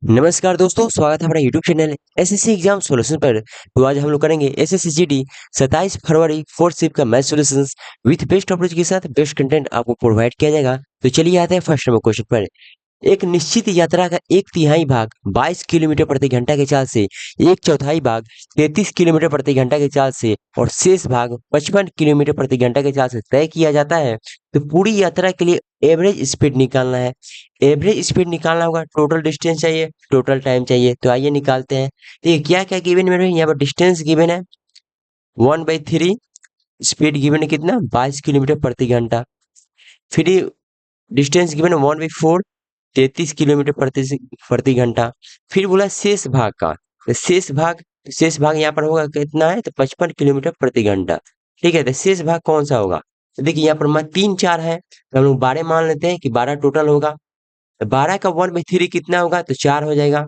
नमस्कार दोस्तों, स्वागत है हमारे YouTube channel SSC exam solution पर। तो आज हम लोग करेंगे एसएससी जीडी 27 फरवरी फोर्थ शिफ्ट का math solutions with best approach के साथ बेस्ट कंटेंट आपको प्रोवाइड किया जाएगा। तो चलिए आते हैं फर्स्ट नंबर क्वेश्चन पर। एक निश्चित यात्रा का एक तिहाई भाग 22 किलोमीटर प्रति घंटा की चाल से, एक चौथाई भाग 33 किलोमीटर प्रति घंटा की चाल से और शेष भाग 55 किलोमीटर प्रति घंटा की चाल से तय किया जाता है। तो पूरी यात्रा के लिए एवरेज स्पीड निकालना है। एवरेज स्पीड निकालना होगा, टोटल डिस्टेंस चाहिए, टोटल टाइम चाहिए। तो आइए निकालते हैं। देखिए क्या क्या गिवन है मेरे यहाँ पर। डिस्टेंस गिवन है 1/3, स्पीड गिवन है कितना 22 किलोमीटर प्रति घंटा। फिर डिस्टेंस गिवन है 1/4, 33 किलोमीटर प्रति घंटा। फिर बोला शेष भाग का, तो शेष भाग यहाँ पर होगा कितना है, तो 55 किलोमीटर प्रति घंटा। ठीक है, तो शेष भाग कौन सा होगा। तो देखिए यहाँ पर 3 4 है, तो हम लोग 12 मान लेते हैं कि 12 टोटल होगा। तो 12 का 1/3 कितना होगा, तो 4 हो जाएगा,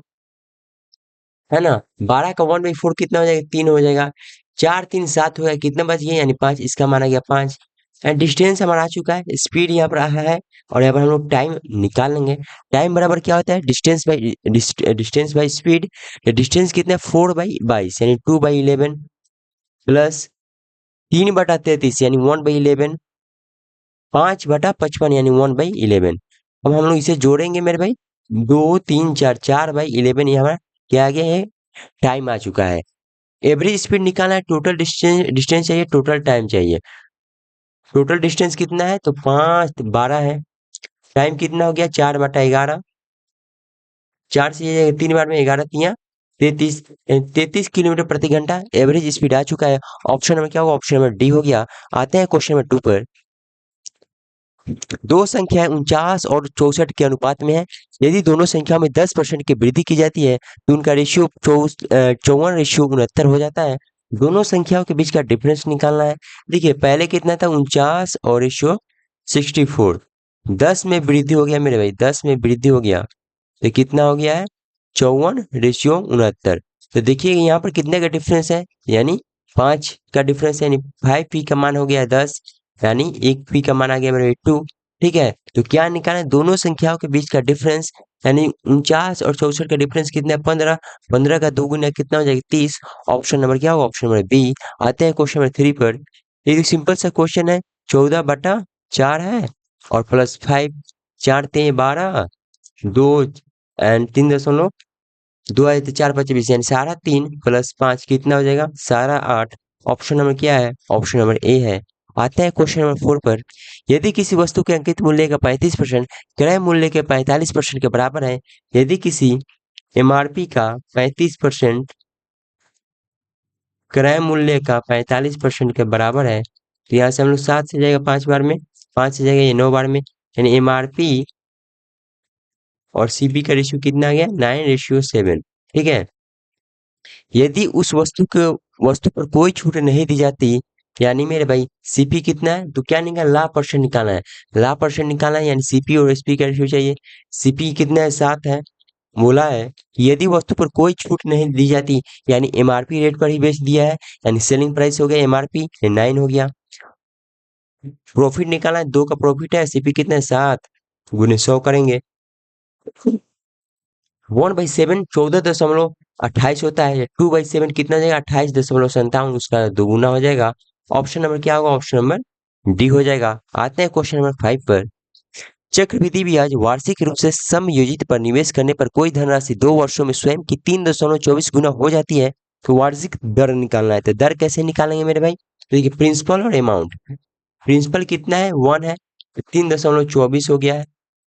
है ना। 12 का 1/4 कितना हो जाएगा, 3 हो जाएगा। 4 3 7 हो गया, कितना बच गया यानी 5, इसका माना गया 5। एंड डिस्टेंस हमारा आ चुका है, स्पीड यहाँ पर आया है और यहाँ पर हम लोग टाइम निकाल लेंगे। टाइम बराबर क्या होता है, डिस्टेंस बाई स्पीड। डिस्टेंस कितना है 4/22 यानी 2/11 प्लस 3/33 यानी 1/11, 5/55 यानी 1/11। अब हम लोग इसे जोड़ेंगे मेरे भाई, 2 3 4, 4/11 ये हमारा क्या आ गया है, टाइम आ चुका है। एवरेज स्पीड निकालना है, टोटल डिस्टेंस चाहिए, टोटल टाइम चाहिए। टोटल डिस्टेंस कितना है, तो 5 12 है। टाइम कितना हो गया 4/11, 4 से ये 3 बार में 11 तिया 33, 33 किलोमीटर प्रति घंटा एवरेज स्पीड आ चुका है। ऑप्शन नंबर क्या होगा, ऑप्शन नंबर डी हो गया। आते हैं क्वेश्चन नंबर 2 पर। दो संख्याएं 49 और 64 के अनुपात में है। यदि दोनों संख्याओं में 10% की वृद्धि की जाती है तो उनका रेशियो 54:69 हो जाता है। दोनों संख्याओं के बीच का डिफरेंस निकालना है। देखिए पहले कितना था 49 और रेशियो 64, 10 में वृद्धि हो गया मेरे भाई, 10 में वृद्धि हो गया तो कितना हो गया है 54:69। तो देखिए यहाँ पर कितने का डिफरेंस है, यानी 5 का डिफरेंस है, यानी 5p का मान हो गया 10, यानी 1p का मान आ गया मेरे 2। ठीक है, तो क्या निकालना है, दोनों संख्याओं के बीच का डिफरेंस, यानी 49 और 64 का डिफरेंस कितना है 15, 15 का 2 गुना कितना हो जाएगा 30। ऑप्शन नंबर क्या होगा, ऑप्शन नंबर बी। आते हैं क्वेश्चन नंबर 3 पर। ये सिंपल सा क्वेश्चन है, 14/4 है और प्लस 5, 4 3 12, 2 एंड 3.2 आए तो 4 5 20 यानी सारा 3 प्लस 5 कितना हो जाएगा, सारा 8। ऑप्शन नंबर क्या है, ऑप्शन नंबर ए है। आते हैं क्वेश्चन नंबर 4 पर। यदि किसी वस्तु के अंकित मूल्य का 35% क्रय मूल्य के 45% के बराबर है, यदि किसी एमआरपी का 35% क्रय मूल्य का 45% के बराबर है, तो यहाँ से हम लोग 7 से जाएगा 5 बार में, 5 से जाएगा ये 9 बार में, यानी एमआरपी और सीपी का रेशियो कितना आ गया 9:7। ठीक है, यदि उस वस्तु पर कोई छूट नहीं दी जाती, यानी मेरे भाई सीपी कितना है, तो क्या निकालना, ला परसेंट निकालना है। ला परसेंट निकालना है यानी सीपी और एसपी का रेशियो चाहिए। सीपी कितना है 7 है। बोला है कि यदि वस्तु पर कोई छूट नहीं दी जाती, यानी एमआरपी रेट पर ही बेच दिया है, यानी सेलिंग प्राइस हो गया एमआरपी 9 हो गया। प्रॉफिट निकालना है, 2 का प्रॉफिट है, सीपी कितना है 7 गुने 100 करेंगे। 1/7 14.28 होता है। 2/7 कितना हो जाएगा 28.57, उसका दोगुना हो जाएगा। ऑप्शन नंबर क्या होगा, ऑप्शन नंबर डी हो जाएगा। आते हैं क्वेश्चन नंबर 5 पर। चक्रवृद्धि ब्याज वार्षिक रूप से समयोजित पर निवेश करने पर कोई धनराशि 2 वर्षों में स्वयं की 3.24 गुना हो जाती है, तो वार्षिक दर निकालना है। तो दर कैसे निकालेंगे मेरे भाई, तो देखिए प्रिंसिपल और अमाउंट। प्रिंसिपल कितना है 1 है, तो 3.24 हो गया है।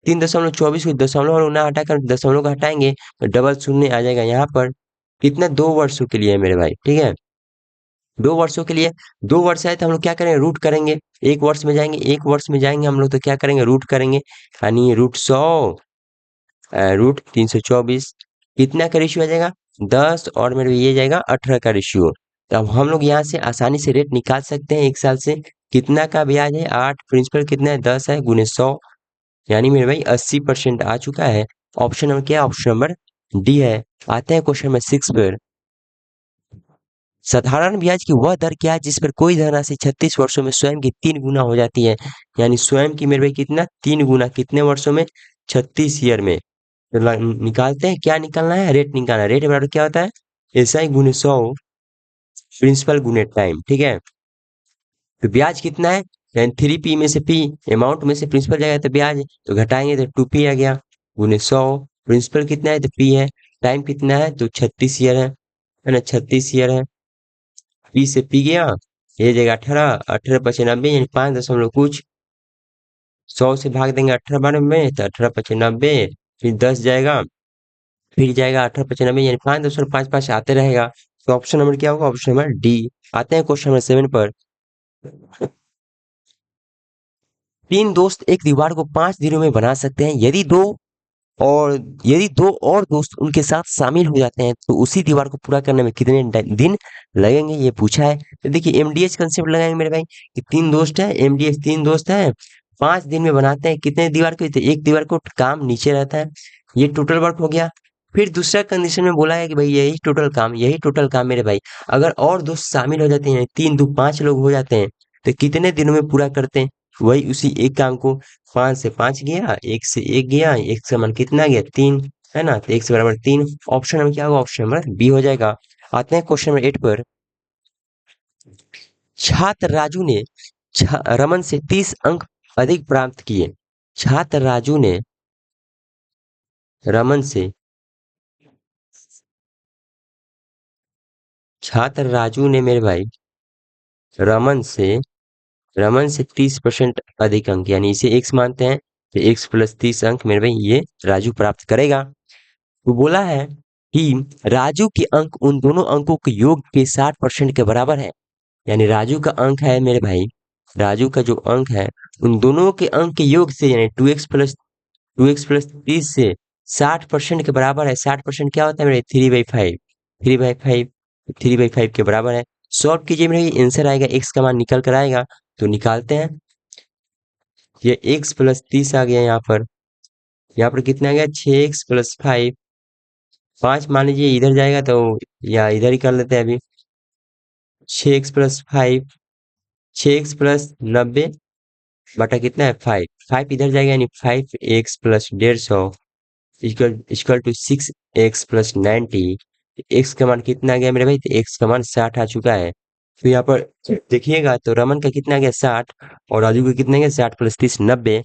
3.24 को दशमलव और ना हटाकर दशमलव का हटाएंगे तो डबल शून्य आ जाएगा यहाँ पर। कितना 2 वर्षों के लिए है मेरे भाई। ठीक है, 2 वर्षों के लिए, 2 वर्ष है तो हम लोग क्या करेंगे, रूट करेंगे। 1 वर्ष में जाएंगे, 1 वर्ष में जाएंगे हम लोग तो क्या करेंगे, रूट करेंगे, यानी √100 √324 कितना का रेशियो आ जाएगा 10 और मेरे ये जाएगा 18 का रेशियो। तो अब हम लोग यहाँ से आसानी से रेट निकाल सकते हैं 1 साल से। कितना का ब्याज है 8, प्रिंसिपल कितना है 10 है गुने 100, यानी मेरे भाई 80% आ चुका है। ऑप्शन नंबर क्या है, ऑप्शन नंबर डी है। आते हैं क्वेश्चन नंबर 6 पर। साधारण ब्याज की वह दर क्या है जिस पर कोई धनराशि 36 वर्षों में स्वयं की 3 गुना हो जाती है, यानी स्वयं की मेरे भाई कितना 3 गुना, कितने वर्षों में 36 ईयर में। तो निकालते हैं, क्या निकालना है, रेट निकालना है। रेट बराबर क्या होता है, एसआई गुने 100 प्रिंसिपल गुने टाइम, ठीक है। तो ब्याज कितना है, यानी 3p में से p अमाउंट में से प्रिंसिपल जाएगा तो ब्याज, तो घटाएंगे तो 2p आ गया गुने 100। प्रिंसिपल कितना है तो p है, टाइम कितना है तो 36 ईयर है ना, 36 ईयर है। p से p गया, ये जाएगा 18, 18×5 = 90 यानी 5 दशमलव कुछ। 100 से भाग देंगे 18 में तो 18×5 = 90, फिर 10 जाएगा, फिर जाएगा 18×5 = 90 यानी 5.55 आते रहेगा। तो ऑप्शन नंबर क्या होगा, ऑप्शन नंबर डी। आते हैं क्वेश्चन नंबर 7 पर। तीन दोस्त एक दीवार को 5 दिनों में बना सकते हैं और यदि दो और दोस्त उनके साथ शामिल हो जाते हैं तो उसी दीवार को पूरा करने में कितने दिन लगेंगे, ये पूछा है। तो देखिए एमडीएच कंसेप्ट लगाएंगे मेरे भाई कि तीन दोस्त है, एमडीएच तीन दोस्त है, 5 दिन में बनाते हैं कितने दीवार को, तो एक दीवार को काम नीचे रहता है, ये टोटल वर्क हो गया। फिर दूसरा कंडीशन में बोला है कि भाई यही टोटल काम मेरे भाई, अगर और दोस्त शामिल हो जाते हैं, 3 2 5 लोग हो जाते हैं, तो कितने दिनों में पूरा करते हैं, वही उसी एक काम को। 5 से 5 गया, 1 से 1 गया, 1 से 1 कितना गया 3, है ना, तो 1 से बराबर 3। ऑप्शन नंबर क्या होगा, ऑप्शन नंबर बी हो जाएगा। आते हैं क्वेश्चन नंबर 8 पर। छात्र राजू ने रमन से 30 अंक अधिक प्राप्त किए। छात्र राजू ने रमन से छात्र राजू ने मेरे भाई रमन से रमन से 30% अधिक अंक, यानी इसे एक्स मानते हैं, तो एक्स प्लस 30 अंक मेरे भाई ये राजू प्राप्त करेगा। तो बोला है कि राजू के अंक उन दोनों अंकों के योग के 60% के बराबर है। यानी राजू का अंक है मेरे भाई, राजू का जो अंक है उन दोनों के अंक के योग से, यानी 2x प्लस 30 से 60% के बराबर है। 60% क्या होता है मेरे, 3/5, 3/5, 3/5 के बराबर है। सॉल्व कीजिए मेरे, आंसर आएगा, एक्स का मान निकल कर आएगा, तो निकालते हैं। ये x प्लस 30 आ गया यहाँ पर कितना आ गया, 6x+5, 5 मान लीजिए इधर जाएगा तो, या इधर ही कर लेते हैं अभी। 6x+5, 6x+90 बटा कितना है 5, 5 इधर जाएगा यानी 5x+150 equal to 6x+90। X का मान कितना आ गया मेरे भाई, तो एक्स का मान 60 आ चुका है। तो यहाँ पर देखिएगा तो रमन का कितना आ गया 60, और राजू का कितना आ गया 60+30 90।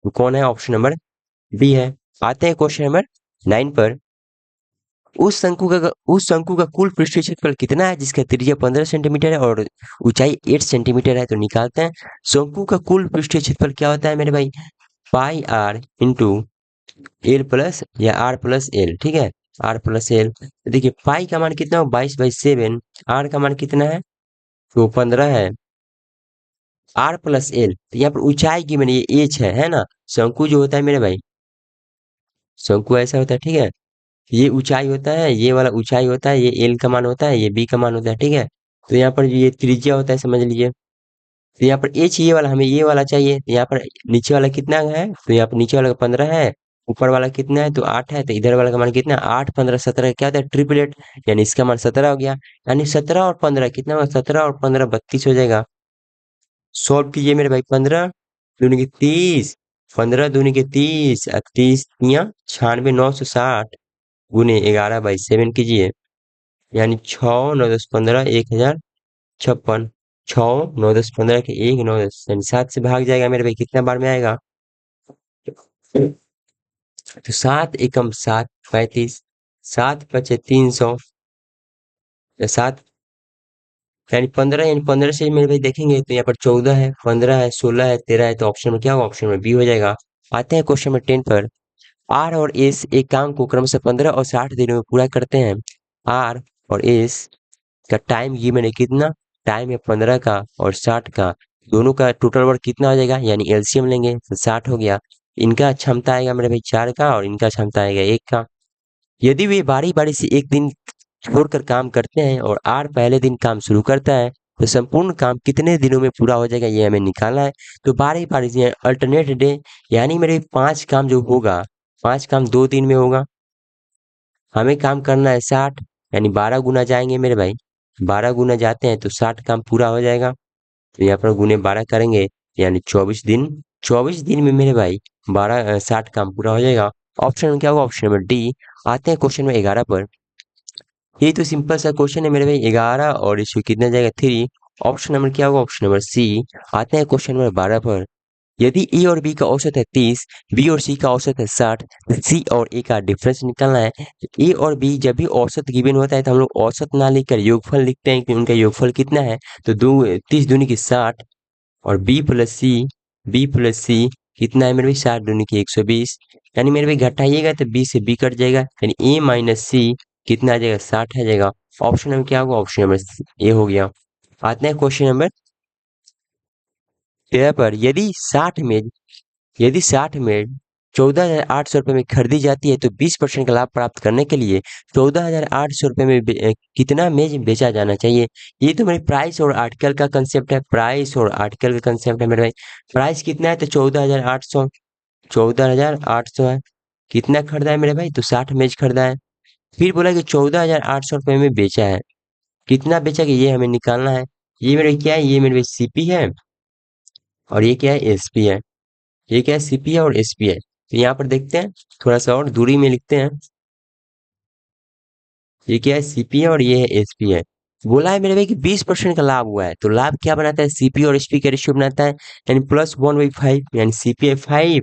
तो कौन है, ऑप्शन नंबर बी है। आते हैं क्वेश्चन नंबर 9 पर। उस शंकु का कुल पृष्ठीय क्षेत्रफल कितना है जिसका त्रिज्या 15 सेंटीमीटर है और ऊंचाई 8 सेंटीमीटर है, तो निकालते हैं। शंकु का कुल पृष्ठीय क्षेत्रफल क्या होता है मेरे भाई, पाई आर इंटू एल प्लस या आर प्लस एल, ठीक है, आर प्लस एल। देखिए पाई का मान कितना हो 22/7, आर का मान कितना है तो 15 है, आर प्लस एल, तो यहाँ पर ऊंचाई की मैंने ये एच है ना। शंकु जो होता है मेरे भाई, शंकु ऐसा होता है, ठीक है, ये ऊंचाई होता है, ये वाला ऊंचाई होता है, ये एल का मान होता है, ये बी का मान होता है, ठीक है। तो यहाँ पर ये त्रिज्या होता है समझ लीजिए। तो यहाँ पर एच ये वाला, हमें ये वाला चाहिए, तो यहाँ पर नीचे वाला कितना है, तो यहाँ पर नीचे वाला का 15 है, ऊपर वाला कितना है तो 8 है, तो इधर वाला का मान कितना है 8 15 17, क्या होता है ट्रिपलेट, यानी इसका मान 17 हो गया। यानी 17 और 15 कितना होगा, 17 और 15 32 हो जाएगा। सॉल्व कीजिए मेरे भाई, 15 दूनी की 30, 15 दूनी के 30, 30 या 96 960 गुने 11/7 कीजिए, यानी 6 9 10 15 1056, 6 9 10 15 के 1 9 10 यानी 7 से भाग जाएगा मेरे भाई, कितना बार में आएगा, तो 7 एकम 7 35, 7 5 300, 7 यानी 15, यानी 15 से मेरे भाई देखेंगे तो यहाँ पर 14 है, 15 है, 16 है, 13 है, तो ऑप्शन में क्या होगा, ऑप्शन में बी हो जाएगा। आते हैं क्वेश्चन नंबर 10 पर। आर और एस एक काम को क्रमशः 15 और 60 दिनों में पूरा करते हैं। आर और एस का टाइम ये मैंने कितना, टाइम है 15 का और 60 का, दोनों का टोटल वर्क कितना हो जाएगा, यानी एलसीएम लेंगे तो 60 हो गया। इनका क्षमता आएगा मेरे भाई 4 का और इनका क्षमता आएगा 1 का। यदि वे बारी बारी से एक दिन छोड़कर काम करते हैं और आर पहले दिन काम शुरू करता है तो संपूर्ण काम कितने दिनों में पूरा हो जाएगा, ये हमें निकालना है। तो बारी बारी से अल्टरनेट डे, यानी मेरे 5 काम जो होगा, 5 काम 2 दिन में होगा। हमें काम करना है 60, यानी 12 गुना जाएंगे मेरे भाई, 12 गुना जाते हैं तो 60 काम पूरा हो जाएगा। तो यहाँ पर गुने 12 करेंगे यानी 24 दिन, 24 दिन में मेरे भाई 60 काम पूरा हो जाएगा। ऑप्शन नंबर क्या होगा, ऑप्शन नंबर डी। आते हैं क्वेश्चन नंबर 11 पर। ये तो सिंपल सा क्वेश्चन है मेरे भाई, 11 और इसको कितना जाएगा 3। ऑप्शन नंबर क्या होगा, ऑप्शन नंबर सी। आते हैं क्वेश्चन नंबर 12 पर। यदि ए और बी का औसत है 30, बी और सी का औसत है 60, तो सी और ए का डिफरेंस निकालना है। ए और बी जब भी औसत गिवन होता है तो हम लोग औसत ना लिखकर योगफल लिखते हैं कि उनका योगफल कितना है। तो 30 दूनी की 60 और बी प्लस सी कितना है मेरे भाई, 60 दूनी की 120। यानी मेरे भाई घटाइएगा तो बी से बी कट जाएगा, यानी ए माइनस सी कितना आ जाएगा, 60 आ जाएगा। ऑप्शन नंबर क्या होगा, ऑप्शन नंबर ए हो गया। आते हैं क्वेश्चन नंबर 13 पर। यदि 60 में 14,800 रुपये में खरीदी जाती है तो 20% का लाभ प्राप्त करने के लिए 14,800 रुपये में कितना मेज बेचा जाना चाहिए। ये तो मेरे प्राइस और आर्टिकल का कंसेप्ट है, प्राइस और आर्टिकल का कंसेप्ट है मेरे भाई। प्राइस कितना है तो 14,800, 14,800 है। कितना खरीदा है मेरे भाई, तो 60 मेज खरीदा है। फिर बोला कि 14,800 रुपये में बेचा है, कितना बेचा कि ये हमें निकालना है। ये मेरे क्या है, ये मेरे सीपी है और ये क्या है, एसपी है। ये क्या है, सीपी है और एसपी है। तो यहाँ पर देखते हैं, थोड़ा सा और दूरी में लिखते हैं। ये क्या है, सीपी है और ये है एसपी है। बोला है मेरे भाई कि 20% का लाभ हुआ है, तो लाभ क्या बनाता है, सीपी और एसपी का रेशियो बनाता है, यानी +1/5, यानी सीपी है 5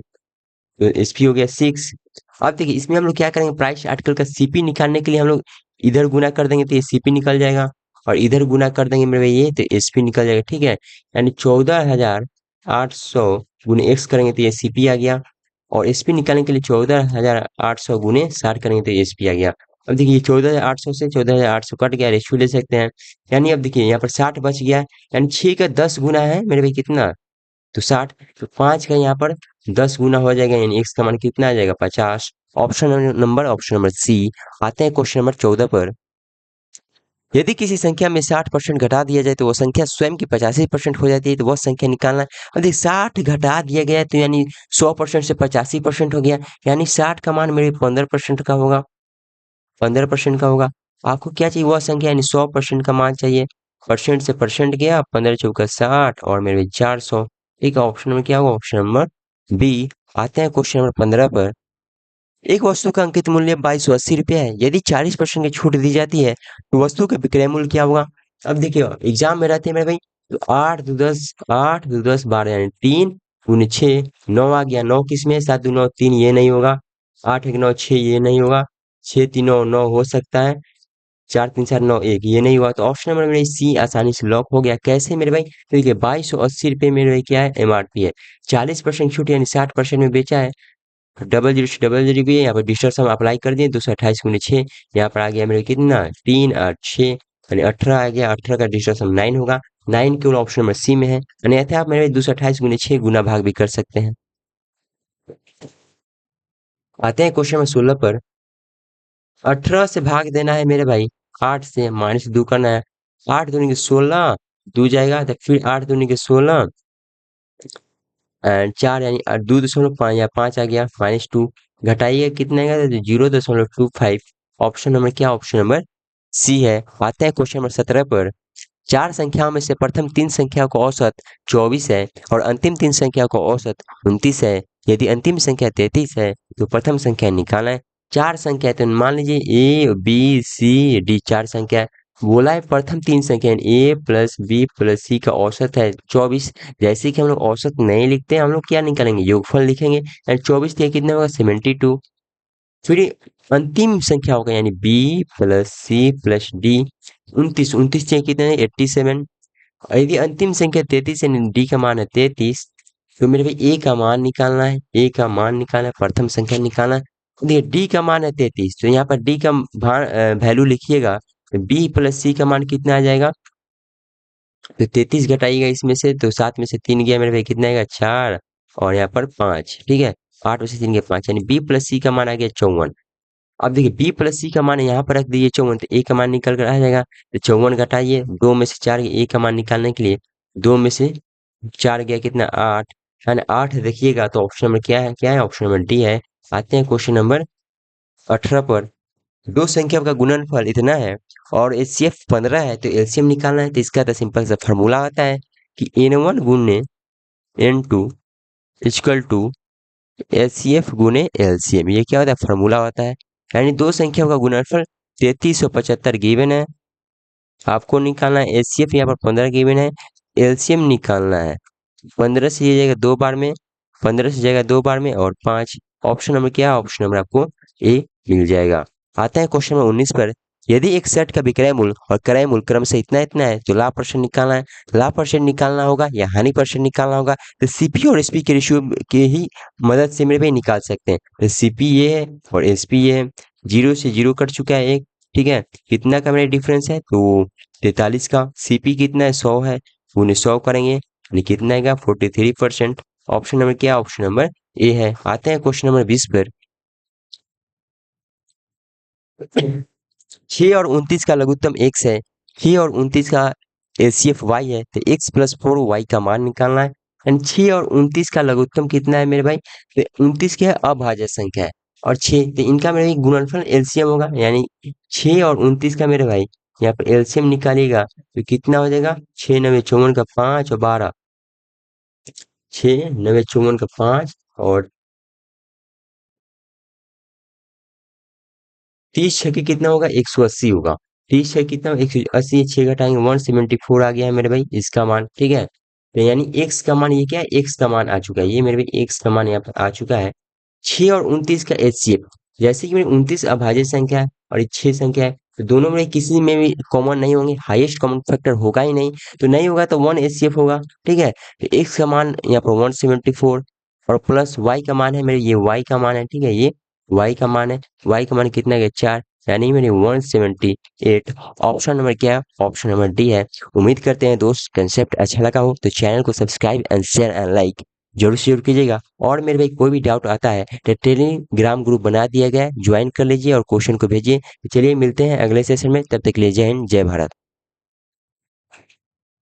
तो एसपी हो गया 6। अब देखिए इसमें हम लोग क्या करेंगे, प्राइस आर्टिकल का सीपी निकालने के लिए हम लोग इधर गुना कर देंगे तो ये सीपी निकल जाएगा, और इधर गुना कर देंगे मेरे भाई ये तो एसपी निकल जाएगा, ठीक है। यानी 14,800 गुने एक्स करेंगे तो ये सीपी आ गया, और एसपी निकालने के लिए 14,800 गुने 60 करेंगे तो एसपी आ गया। अब देखिए 14,800 से 14,800 कट गया, रेशियो ले सकते हैं। यानी अब देखिए यहाँ पर 60 बच गया, यानी 6 का 10 गुना है मेरे भाई कितना, तो 60। तो 5 का यहाँ पर 10 गुना हो जाएगा, यानी एक्स का मान कितना आ जाएगा, 50। Option number C. आते हैं क्वेश्चन नंबर 14 पर। यदि किसी संख्या में 60% घटा दिया जाए तो वो संख्या स्वयं की 85% हो जाती है, तो वह संख्या निकालना है। और देखिए 60 घटा दिया गया है तो यानी 100% से 85% हो गया, यानी 60 का मान मेरे 15% का होगा, 15% का होगा। आपको क्या चाहिए, वह संख्या यानी 100% का मान चाहिए। परसेंट से परसेंट गया, 15 चौका 60 और मेरे 400। ठीक है, ऑप्शन नंबर क्या होगा, ऑप्शन नंबर बी। आते हैं क्वेश्चन नंबर 15 पर। एक वस्तु का अंकित मूल्य 2280 रुपया है, यदि 40% की छूट दी जाती है तो वस्तु का विक्रय मूल्य क्या होगा। अब देखिए एग्जाम में रहते हैं मेरे भाई, तो 8 2 10 यानी 3 × 6 9 आ गया, 9 किस में, 7 2 9 3 ये नहीं होगा, 8 1 9 6 ये नहीं होगा, 6 3 9 9 हो सकता है, 4 3 4 9 1 ये नहीं हुआ, तो ऑप्शन नंबर मेरे सी आसानी से लॉक हो गया। कैसे मेरे भाई, तो देखिए 2280 रुपये मेरे भाई क्या है, एमआरपी है, 40% छूट यानी 60% में बेचा है। डबल जीरो से डबल जीरो भी है, यहाँ पर डिस्टेंस हम अप्लाई कर दिए, 228 × 6 यहाँ पर आ गया मेरे कितना, 3 8 6 यानी 18 आ गया, 18 का डिस्टेंस हम 9 होगा, 9 केवल ऑप्शन नंबर सी में है। यानी ऐसे आप मेरे 228 × 6 गुना भाग भी कर सकते हैं। आते हैं क्वेश्चन नंबर 16 पर। 18 से भाग देना है मेरे भाई, 8 से -2 करना है। 8 दूनी के 16 2 जाएगा, तो फिर 8 दूनी के 16 एंड 4 यानी 2.5 या 5 आ गया, -2 घटाइए कितना आएगा, तो 0.25। ऑप्शन नंबर क्या, ऑप्शन नंबर सी है। आते हैं क्वेश्चन नंबर 17 पर। चार संख्याओं में से प्रथम 3 संख्याओं का औसत 24 है और अंतिम 3 संख्याओं का औसत 29 है। यदि अंतिम संख्या 33 है तो प्रथम संख्या निकालना है। चार संख्या है तो मान लीजिए ए बी सी डी, चार संख्या है। बोला है प्रथम 3 संख्या ए प्लस बी प्लस सी का औसत है 24। जैसे कि हम लोग औसत नहीं लिखते हैं, हम लोग क्या निकालेंगे, योगफल लिखेंगे, यानी 24 कितना होगा, 72। फिर अंतिम संख्या होगा यानी B plus C plus D, 29 29 चाहिए कितने, 87। और यदि अंतिम संख्या 33 है, डी का मान है 33, तो मेरे भाई ए का मान निकालना है, ए का मान निकालना है, प्रथम संख्या निकालना है। देखिए डी का मान है 33, तो यहाँ पर डी का वैल्यू लिखिएगा, तो बी प्लस सी का मान कितना आ जाएगा, तो 33 घटाइएगा इसमें से, तो 7 में से 3 गया मेरे भाई, कितना आएगा, 4 और यहाँ पर 5, ठीक है। 8 में से 3 गया 5, यानी बी प्लस सी का मान आ गया 54। अब देखिए बी प्लस सी का मान यहाँ पर रख दीजिए 54, तो ए का मान निकल कर आ जाएगा, तो 54 घटाइए, 2 में से 4 ए का मान निकालने के लिए, 2 में से 4 गया कितना, 8, यानी 8 देखिएगा, तो ऑप्शन नंबर क्या है, ऑप्शन नंबर डी है। आते हैं क्वेश्चन नंबर 18 पर। दो संख्या का गुणनफल इतना है और एचसीएफ 15 है, तो एलसीएम निकालना है। तो इसका तो सिंपल सा फॉर्मूला आता है कि n1 गुने n2 इक्वल टू एचसीएफ गुने एलसीएम, ये क्या होता है, फॉर्मूला होता है। यानी दो संख्याओं का गुणनफल 3375 गिवन है, आपको निकालना है एचसीएफ, यहाँ पर 15 गिवन है, एलसीएम निकालना है। 15 से ये जाएगा 2 बार में, 15 से जाएगा 2 बार में और 5। ऑप्शन नंबर क्या है, ऑप्शन नंबर आपको ए मिल जाएगा। आता है क्वेश्चन नंबर 19 पर। यदि एक सेट का विक्रय मूल्य और क्रय मूल्य क्रमशः इतना इतना है तो लाभ परसेंट निकालना है। लाभ परसेंट निकालना होगा या हानि परसेंट निकालना होगा, तो सीपी और एसपी के रेशियो के ही मदद से मेरे भाई निकाल सकते हैं। तो सीपी ये है और एसपी ये है, 0 से 0 कट चुका है एक, ठीक है। कितना का मेरा डिफरेंस है, तो 43 का। सीपी कितना है, 100 है, उन्हें 100 करेंगे यानी कितना आएगा, 43%। ऑप्शन नंबर क्या, ऑप्शन नंबर ए है। आते हैं क्वेश्चन नंबर 20 पर। 6 और 29 का लघुत्तम x है, 6 और 29 का एचसीएफ y है, तो x प्लस 4y का मान निकालना है। एंड 6 और 29 का लघुत्तम कितना है मेरे भाई, तो 29 क्या है, अभाज्य संख्या है, और 6 तो इनका मेरे भाई गुणनफल एलसीएम होगा, यानी 6 और 29 का मेरे भाई यहाँ पर एलसीएम निकालिएगा तो कितना हो जाएगा, 6 9 54 का 5 और 12, 6 9 54 का 5 और 30 छक्के कितना होगा, 180 होगा। 30 छक्के कितना, 180, 6 घटाएंगे 174 आ गया है मेरे भाई इसका मान, ठीक है। तो यानी x का मान, ये क्या है, x का मान आ चुका है, ये मेरे भाई x का मान यहाँ पर आ चुका है। 6 और 29 का एचसीएफ, जैसे कि मेरे 29 अभाज्य संख्या है और ये 6 संख्या है, तो दोनों में किसी में भी कॉमन नहीं होंगे, हाईएस्ट कॉमन फैक्टर होगा ही नहीं, तो नहीं होगा तो 1 एचसीएफ होगा, ठीक है। तो x का मान यहाँ पर 174 और प्लस y का मान है मेरे, ये y का मान है, ठीक है, ये y का मान है, y का मान कितना है, 4, यानी मेरे 178। ऑप्शन नंबर क्या है, ऑप्शन नंबर डी है। उम्मीद करते हैं दोस्त कंसेप्ट अच्छा लगा हो तो चैनल को subscribe and share and like जरूर से जरूर कीजिएगा। और मेरे भाई कोई भी डाउट आता है तो टेलीग्राम ग्रुप बना दिया गया है, ज्वाइन कर लीजिए और क्वेश्चन को भेजिए। चलिए मिलते हैं अगले सेशन में, तब तक के लिए जय हिंद जय भारत।